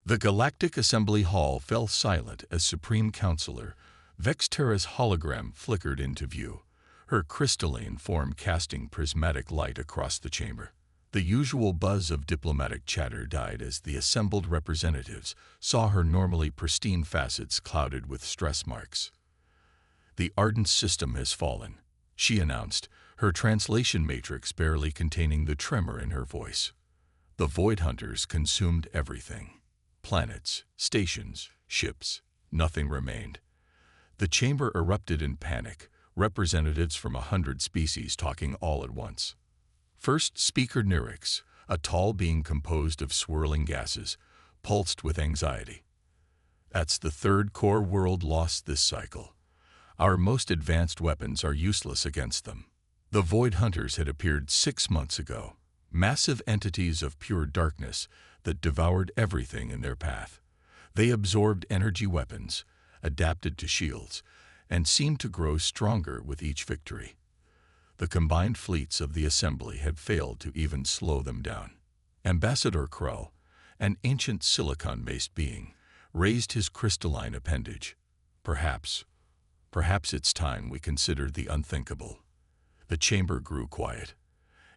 The Galactic Assembly Hall fell silent as Supreme Counselor Vexterra's hologram flickered into view, her crystalline form casting prismatic light across the chamber. The usual buzz of diplomatic chatter died as the assembled representatives saw her normally pristine facets clouded with stress marks. "The Ardent system has fallen," she announced, her translation matrix barely containing the tremor in her voice. "The Void Hunters consumed everything. Planets, stations, ships, nothing remained." The chamber erupted in panic, representatives from 100 species talking all at once. First speaker Nyrix, a tall being composed of swirling gases, pulsed with anxiety. "That's the third core world lost this cycle. Our most advanced weapons are useless against them." The Void Hunters had appeared 6 months ago, massive entities of pure darkness that devoured everything in their path. They absorbed energy weapons, adapted to shields, and seemed to grow stronger with each victory. The combined fleets of the Assembly had failed to even slow them down. Ambassador Krell, an ancient silicon-based being, raised his crystalline appendage. Perhaps it's time we considered the unthinkable." The chamber grew quiet.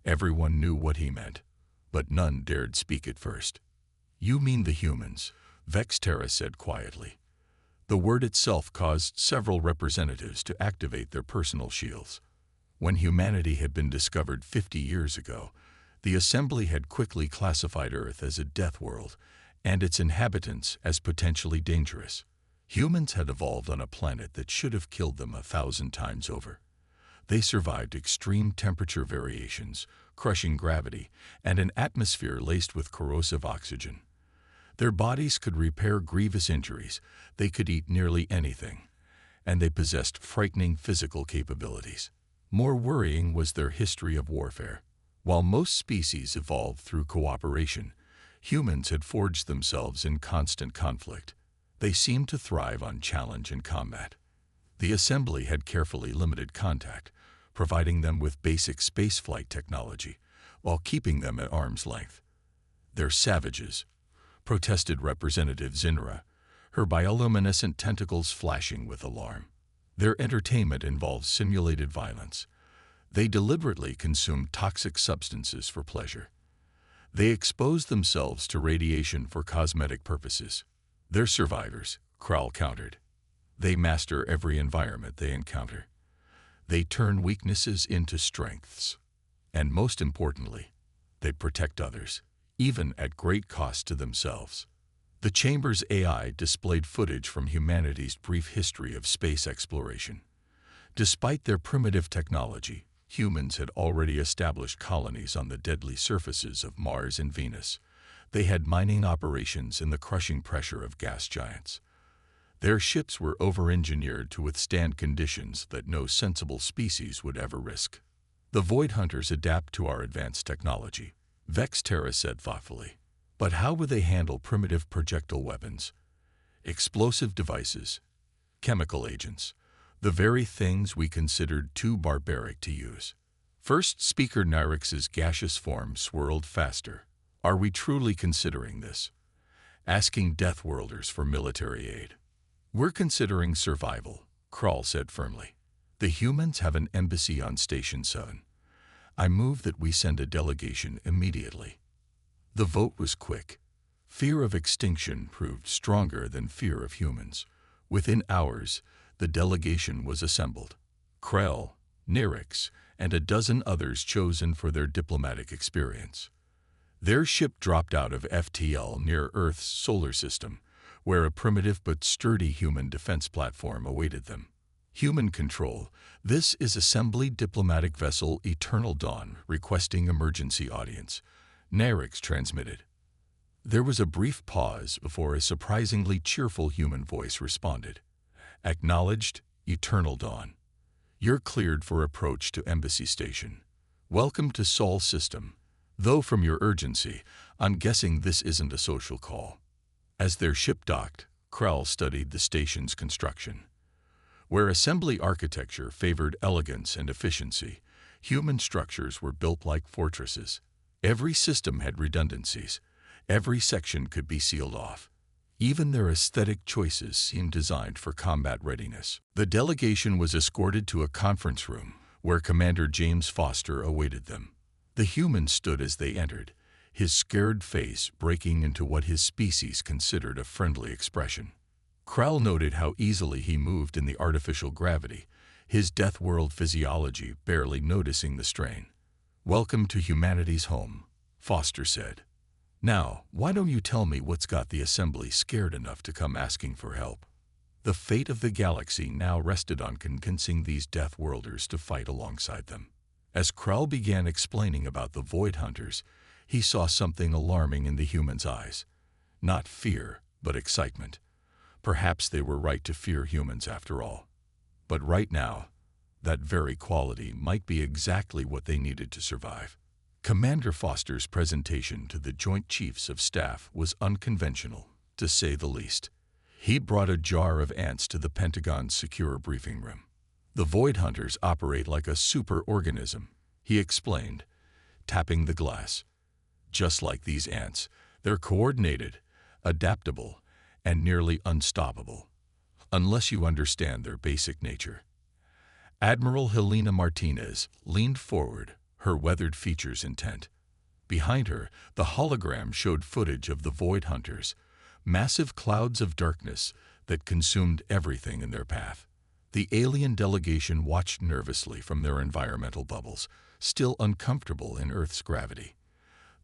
Everyone knew what he meant, but none dared speak at first. "You mean the humans," Vexterra said quietly. The word itself caused several representatives to activate their personal shields. When humanity had been discovered 50 years ago, the Assembly had quickly classified Earth as a death world and its inhabitants as potentially dangerous. Humans had evolved on a planet that should have killed them 1,000 times over. They survived extreme temperature variations, crushing gravity, and an atmosphere laced with corrosive oxygen. Their bodies could repair grievous injuries, they could eat nearly anything, and they possessed frightening physical capabilities. More worrying was their history of warfare. While most species evolved through cooperation, humans had forged themselves in constant conflict. They seemed to thrive on challenge and combat. The Assembly had carefully limited contact, providing them with basic spaceflight technology, while keeping them at arm's length. "They're savages," protested Representative Zinra, her bioluminescent tentacles flashing with alarm. "Their entertainment involves simulated violence. They deliberately consume toxic substances for pleasure. They expose themselves to radiation for cosmetic purposes. They're survivors," Krall countered. "They master every environment they encounter. They turn weaknesses into strengths. And most importantly, they protect others, even at great cost to themselves." The chamber's AI displayed footage from humanity's brief history of space exploration. Despite their primitive technology, humans had already established colonies on the deadly surfaces of Mars and Venus. They had mining operations in the crushing pressure of gas giants. Their ships were over-engineered to withstand conditions that no sensible species would ever risk. "The Void Hunters adapt to our advanced technology," Vexterra said thoughtfully. "But how would they handle primitive projectile weapons? Explosive devices, chemical agents, the very things we considered too barbaric to use." First speaker Nyrix's gaseous form swirled faster. "Are we truly considering this? Asking Deathworlders for military aid?" "We're considering survival," Krall said firmly. "The humans have an embassy on Station 7. I move that we send a delegation immediately." The vote was quick. Fear of extinction proved stronger than fear of humans. Within hours, the delegation was assembled. Krell, Nyrix, and a dozen others chosen for their diplomatic experience. Their ship dropped out of FTL near Earth's solar system, where a primitive but sturdy human defense platform awaited them. "Human control, this is Assembly Diplomatic Vessel Eternal Dawn requesting emergency audience," Nyrix transmitted. There was a brief pause before a surprisingly cheerful human voice responded. "Acknowledged, Eternal Dawn. You're cleared for approach to Embassy Station. Welcome to Sol System. Though from your urgency, I'm guessing this isn't a social call." As their ship docked, Krell studied the station's construction. Where Assembly architecture favored elegance and efficiency, human structures were built like fortresses. Every system had redundancies. Every section could be sealed off. Even their aesthetic choices seemed designed for combat readiness. The delegation was escorted to a conference room where Commander James Foster awaited them. The human stood as they entered, his scared face breaking into what his species considered a friendly expression. Krell noted how easily he moved in the artificial gravity, his Deathworld physiology barely noticing the strain. "Welcome to humanity's home," Foster said. "Now, why don't you tell me what's got the Assembly scared enough to come asking for help?" The fate of the galaxy now rested on convincing these Deathworlders to fight alongside them. As Krell began explaining about the Void Hunters, he saw something alarming in the humans' eyes. Not fear, but excitement. Perhaps they were right to fear humans after all. But right now, that very quality might be exactly what they needed to survive. Commander Foster's presentation to the Joint Chiefs of Staff was unconventional, to say the least. He brought a jar of ants to the Pentagon's secure briefing room. "The Void Hunters operate like a superorganism," he explained, tapping the glass. "Just like these ants, they're coordinated, adaptable, and nearly unstoppable, unless you understand their basic nature." Admiral Helena Martinez leaned forward, her weathered features intent. Behind her, the hologram showed footage of the Void Hunters, massive clouds of darkness that consumed everything in their path. The alien delegation watched nervously from their environmental bubbles, still uncomfortable in Earth's gravity.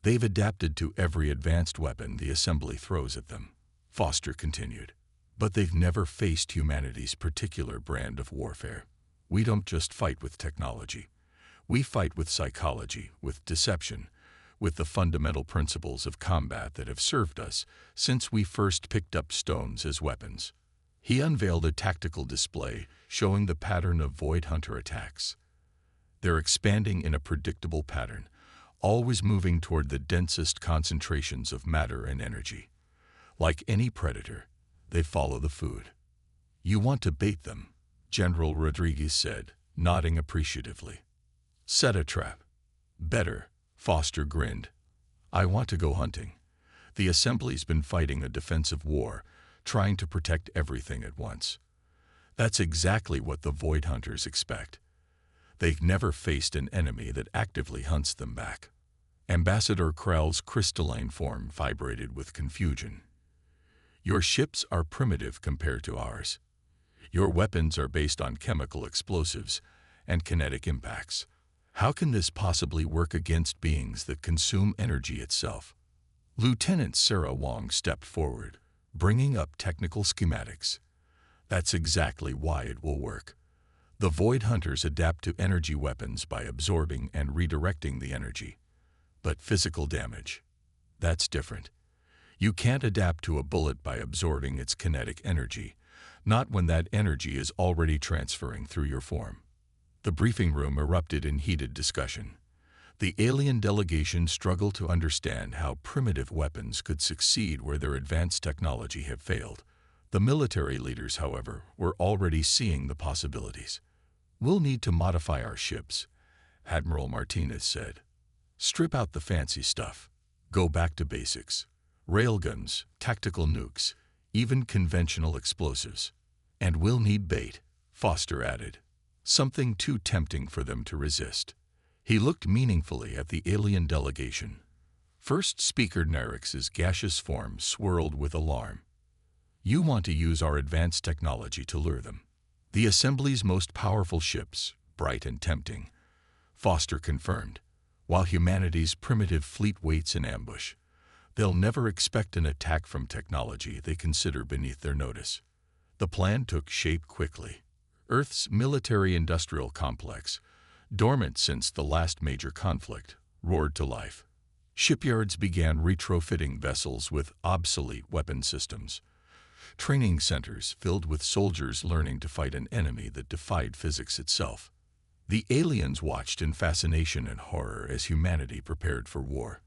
"They've adapted to every advanced weapon the Assembly throws at them," Foster continued. "But they've never faced humanity's particular brand of warfare. We don't just fight with technology. We fight with psychology, with deception, with the fundamental principles of combat that have served us since we first picked up stones as weapons." He unveiled a tactical display showing the pattern of Void Hunter attacks. They're expanding in a predictable pattern, always moving toward the densest concentrations of matter and energy. Like any predator, they follow the food. "You want to bait them," General Rodriguez said, nodding appreciatively. "Set a trap." "Better," Foster grinned. "I want to go hunting. The Assembly's been fighting a defensive war, trying to protect everything at once. That's exactly what the Void Hunters expect. They've never faced an enemy that actively hunts them back." Ambassador Krell's crystalline form vibrated with confusion. "Your ships are primitive compared to ours. Your weapons are based on chemical explosives and kinetic impacts. How can this possibly work against beings that consume energy itself?" Lieutenant Sarah Wong stepped forward, bringing up technical schematics. "That's exactly why it will work. The Void Hunters adapt to energy weapons by absorbing and redirecting the energy. But physical damage, that's different. You can't adapt to a bullet by absorbing its kinetic energy, not when that energy is already transferring through your form." The briefing room erupted in heated discussion. The alien delegation struggled to understand how primitive weapons could succeed where their advanced technology had failed. The military leaders, however, were already seeing the possibilities. "We'll need to modify our ships," Admiral Martinez said. "Strip out the fancy stuff. Go back to basics. Railguns, tactical nukes, even conventional explosives. And we'll need bait," Foster added. "Something too tempting for them to resist." He looked meaningfully at the alien delegation. First Speaker Narix's gaseous form swirled with alarm. "You want to use our advanced technology to lure them. The Assembly's most powerful ships, bright and tempting," Foster confirmed, "while humanity's primitive fleet waits in ambush. They'll never expect an attack from technology they consider beneath their notice." The plan took shape quickly. Earth's military-industrial complex, dormant since the last major conflict, roared to life. Shipyards began retrofitting vessels with obsolete weapon systems. Training centers filled with soldiers learning to fight an enemy that defied physics itself. The aliens watched in fascination and horror as humanity prepared for war.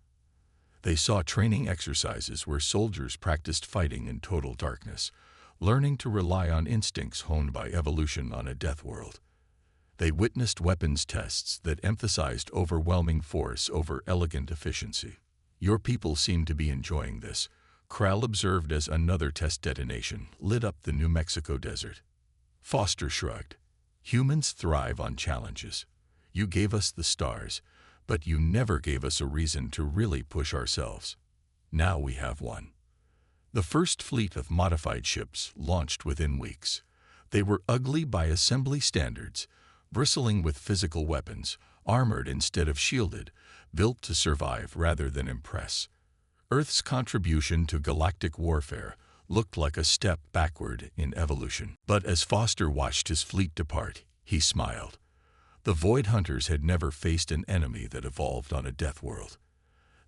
They saw training exercises where soldiers practiced fighting in total darkness, learning to rely on instincts honed by evolution on a death world. They witnessed weapons tests that emphasized overwhelming force over elegant efficiency. "Your people seem to be enjoying this," Krell observed as another test detonation lit up the New Mexico desert. Foster shrugged. Humans thrive on challenges. You gave us the stars, but you never gave us a reason to really push ourselves. Now we have one. The first fleet of modified ships launched within weeks. They were ugly by assembly standards, bristling with physical weapons, armored instead of shielded, built to survive rather than impress. Earth's contribution to galactic warfare looked like a step backward in evolution. But as Foster watched his fleet depart, he smiled. The Void Hunters had never faced an enemy that evolved on a death world.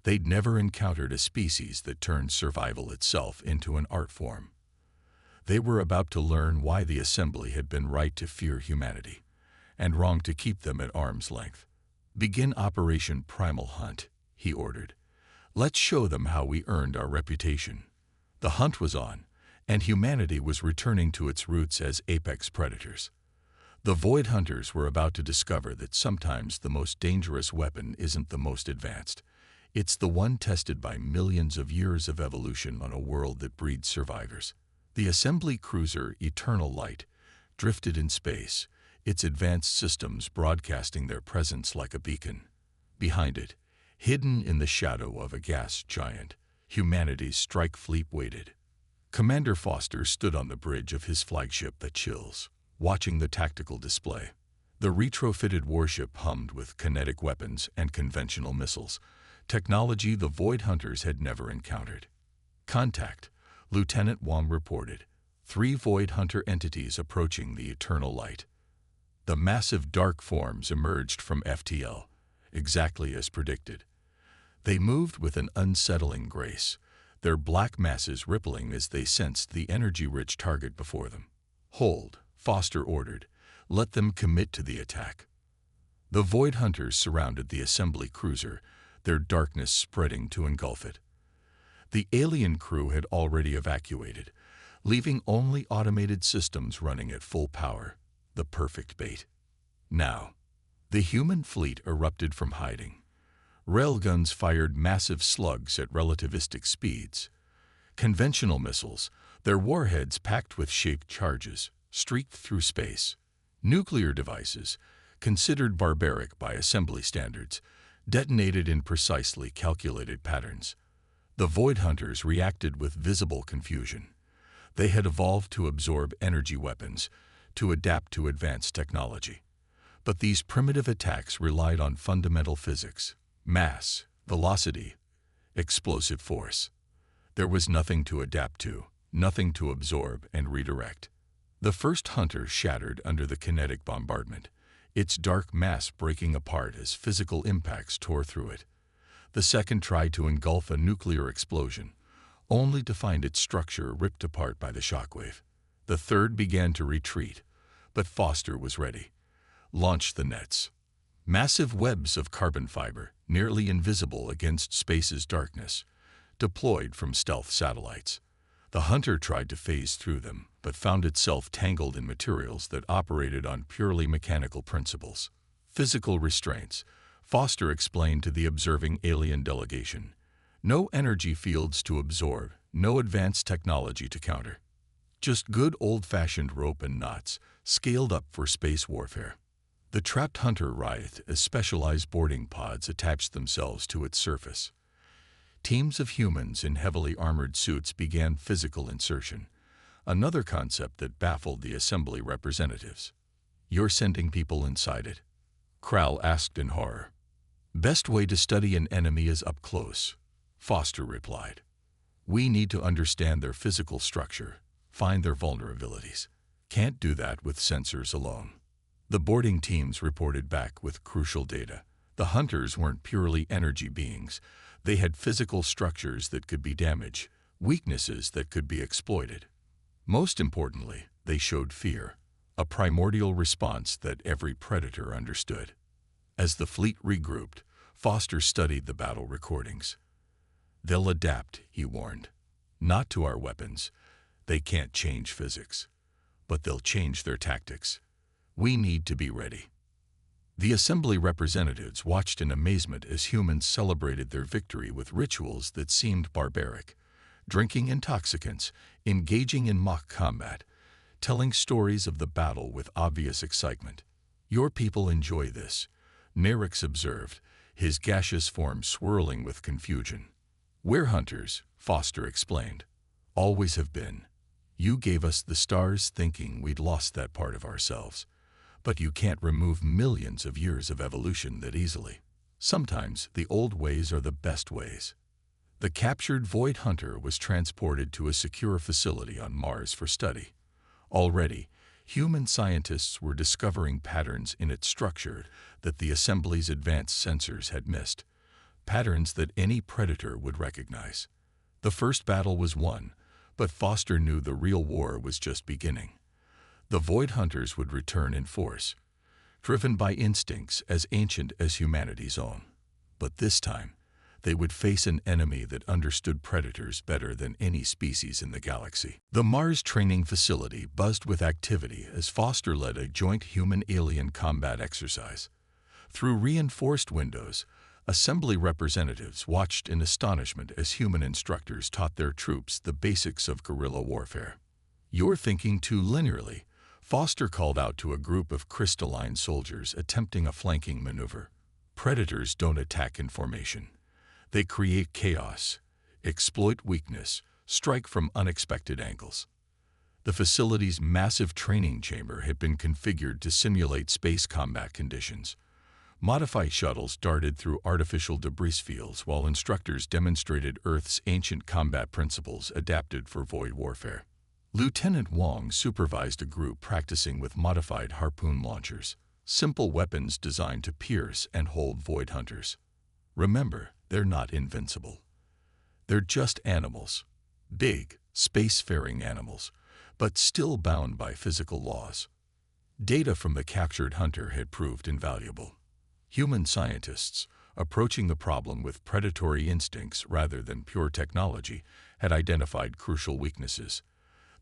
They'd never encountered a species that turned survival itself into an art form. They were about to learn why the Assembly had been right to fear humanity, and wrong to keep them at arm's length. "Begin Operation Primal Hunt," he ordered. "Let's show them how we earned our reputation." The hunt was on, and humanity was returning to its roots as apex predators. The Void Hunters were about to discover that sometimes the most dangerous weapon isn't the most advanced. It's the one tested by millions of years of evolution on a world that breeds survivors. The Assembly cruiser Eternal Light drifted in space, its advanced systems broadcasting their presence like a beacon. Behind it, hidden in the shadow of a gas giant, humanity's strike fleet waited. Commander Foster stood on the bridge of his flagship, the Chills, watching the tactical display. The retrofitted warship hummed with kinetic weapons and conventional missiles, technology the Void Hunters had never encountered. "Contact," Lieutenant Wong reported. 3 Void Hunter entities approaching the Eternal Light. The massive dark forms emerged from FTL, exactly as predicted. They moved with an unsettling grace, their black masses rippling as they sensed the energy-rich target before them. "Hold," Foster ordered. "Let them commit to the attack." The Void Hunters surrounded the Assembly cruiser, their darkness spreading to engulf it. The alien crew had already evacuated, leaving only automated systems running at full power, the perfect bait. Now, the human fleet erupted from hiding. Railguns fired massive slugs at relativistic speeds. Conventional missiles, their warheads packed with shaped charges, streaked through space. Nuclear devices, considered barbaric by Assembly standards, detonated in precisely calculated patterns. The Void Hunters reacted with visible confusion. They had evolved to absorb energy weapons, to adapt to advanced technology. But these primitive attacks relied on fundamental physics: mass, velocity, explosive force. There was nothing to adapt to, nothing to absorb and redirect. The first hunter shattered under the kinetic bombardment, its dark mass breaking apart as physical impacts tore through it. The second tried to engulf a nuclear explosion, only to find its structure ripped apart by the shockwave. The third began to retreat, but Foster was ready. Launched the nets. Massive webs of carbon fiber, nearly invisible against space's darkness, deployed from stealth satellites. The hunter tried to phase through them, but found itself tangled in materials that operated on purely mechanical principles. Physical restraints, Foster explained to the observing alien delegation. No energy fields to absorb, no advanced technology to counter. Just good old-fashioned rope and knots, scaled up for space warfare. The trapped hunter writhed as specialized boarding pods attached themselves to its surface. Teams of humans in heavily armored suits began physical insertion, another concept that baffled the Assembly representatives. "You're sending people inside it?" Krell asked in horror. "Best way to study an enemy is up close," Foster replied. "We need to understand their physical structure, find their vulnerabilities. Can't do that with sensors alone." The boarding teams reported back with crucial data. The hunters weren't purely energy beings. They had physical structures that could be damaged, weaknesses that could be exploited. Most importantly, they showed fear, a primordial response that every predator understood. As the fleet regrouped, Foster studied the battle recordings. "They'll adapt," he warned. "Not to our weapons. They can't change physics. But they'll change their tactics. We need to be ready." The Assembly representatives watched in amazement as humans celebrated their victory with rituals that seemed barbaric. drinking intoxicants, engaging in mock combat, telling stories of the battle with obvious excitement. Your people enjoy this, Nerix observed, his gaseous form swirling with confusion. We're hunters, Foster explained. Always have been. You gave us the stars thinking we'd lost that part of ourselves. But you can't remove millions of years of evolution that easily. Sometimes the old ways are the best ways. The captured Void Hunter was transported to a secure facility on Mars for study. Already, human scientists were discovering patterns in its structure that the assembly's advanced sensors had missed, patterns that any predator would recognize. The first battle was won, but Foster knew the real war was just beginning. The Void Hunters would return in force, driven by instincts as ancient as humanity's own. But this time, they would face an enemy that understood predators better than any species in the galaxy. The Mars training facility buzzed with activity as Foster led a joint human-alien combat exercise. Through reinforced windows, assembly representatives watched in astonishment as human instructors taught their troops the basics of guerrilla warfare. "You're thinking too linearly," Foster called out to a group of crystalline soldiers attempting a flanking maneuver. Predators don't attack in formation. They create chaos, exploit weakness, strike from unexpected angles. The facility's massive training chamber had been configured to simulate space combat conditions. Modified shuttles darted through artificial debris fields while instructors demonstrated Earth's ancient combat principles adapted for void warfare. Lieutenant Wong supervised a group practicing with modified harpoon launchers, simple weapons designed to pierce and hold Void Hunters. Remember, they're not invincible. They're just animals, big, spacefaring animals, but still bound by physical laws. Data from the captured hunter had proved invaluable. Human scientists, approaching the problem with predatory instincts rather than pure technology, had identified crucial weaknesses.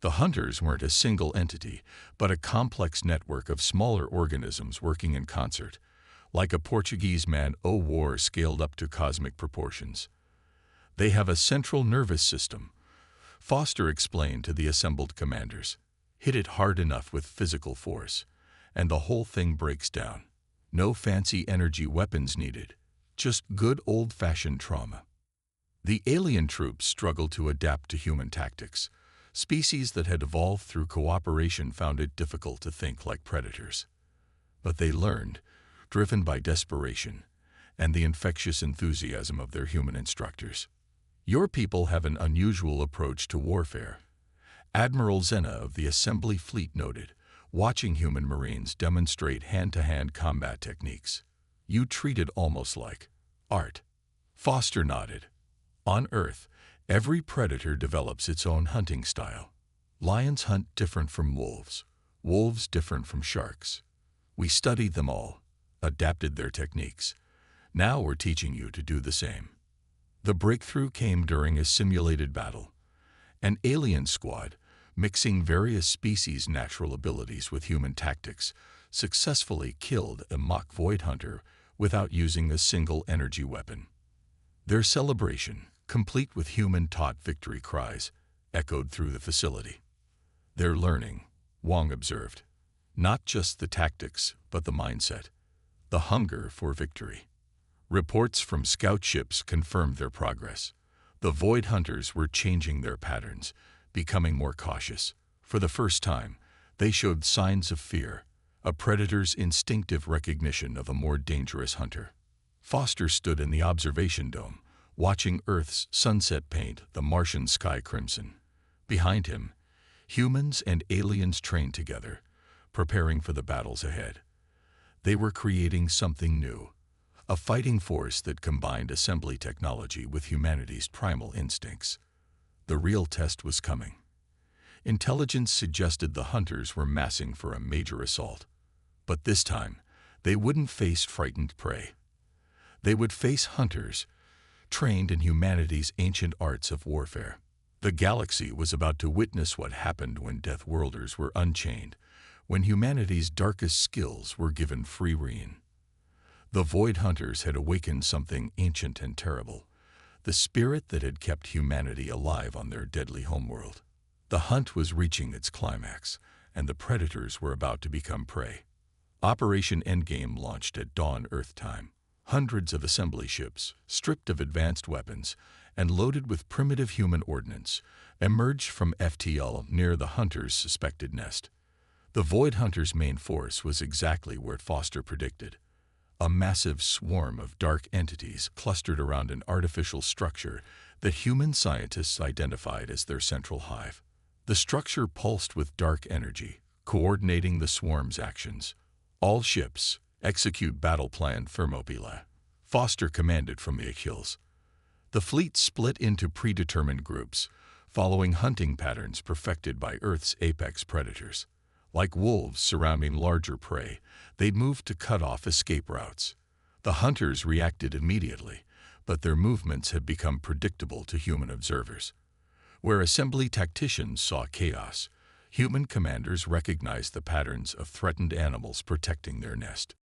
The hunters weren't a single entity, but a complex network of smaller organisms working in concert, like a Portuguese man-o'-war scaled up to cosmic proportions. They have a central nervous system, Foster explained to the assembled commanders. Hit it hard enough with physical force, and the whole thing breaks down. No fancy energy weapons needed, just good old-fashioned trauma. The alien troops struggled to adapt to human tactics. Species that had evolved through cooperation found it difficult to think like predators. But they learned, driven by desperation and the infectious enthusiasm of their human instructors. Your people have an unusual approach to warfare, Admiral Zena of the Assembly Fleet noted, watching human Marines demonstrate hand-to-hand combat techniques. You treat it almost like art. Foster nodded. On Earth, every predator develops its own hunting style. Lions hunt different from wolves, wolves different from sharks. We studied them all, adapted their techniques. Now we're teaching you to do the same. The breakthrough came during a simulated battle. An alien squad, mixing various species' natural abilities with human tactics, successfully killed a mock Void Hunter without using a single energy weapon. Their celebration, complete with human-taught victory cries, echoed through the facility. They're learning, Wong observed. Not just the tactics, but the mindset. The hunger for victory. Reports from scout ships confirmed their progress. The Void Hunters were changing their patterns, becoming more cautious. For the first time, they showed signs of fear, a predator's instinctive recognition of a more dangerous hunter. Foster stood in the observation dome, watching Earth's sunset paint the Martian sky crimson. Behind him, humans and aliens trained together, preparing for the battles ahead. They were creating something new, a fighting force that combined assembly technology with humanity's primal instincts. The real test was coming. Intelligence suggested the hunters were massing for a major assault. But this time, they wouldn't face frightened prey. They would face hunters, trained in humanity's ancient arts of warfare. The galaxy was about to witness what happened when Deathworlders were unchained, when humanity's darkest skills were given free rein. The Void Hunters had awakened something ancient and terrible. the spirit that had kept humanity alive on their deadly homeworld. The hunt was reaching its climax, and the predators were about to become prey. Operation Endgame launched at dawn Earth time. Hundreds of assembly ships, stripped of advanced weapons and loaded with primitive human ordnance, emerged from FTL near the Hunters' suspected nest. The Void Hunters' main force was exactly where Foster predicted. A massive swarm of dark entities clustered around an artificial structure that human scientists identified as their central hive. The structure pulsed with dark energy, coordinating the swarm's actions. All ships, execute battle plan Thermopylae. Foster commanded from the Achilles. The fleet split into predetermined groups, following hunting patterns perfected by Earth's apex predators. Like wolves surrounding larger prey, they'd moved to cut off escape routes. The hunters reacted immediately, but their movements had become predictable to human observers. Where assembly tacticians saw chaos, human commanders recognized the patterns of threatened animals protecting their nest.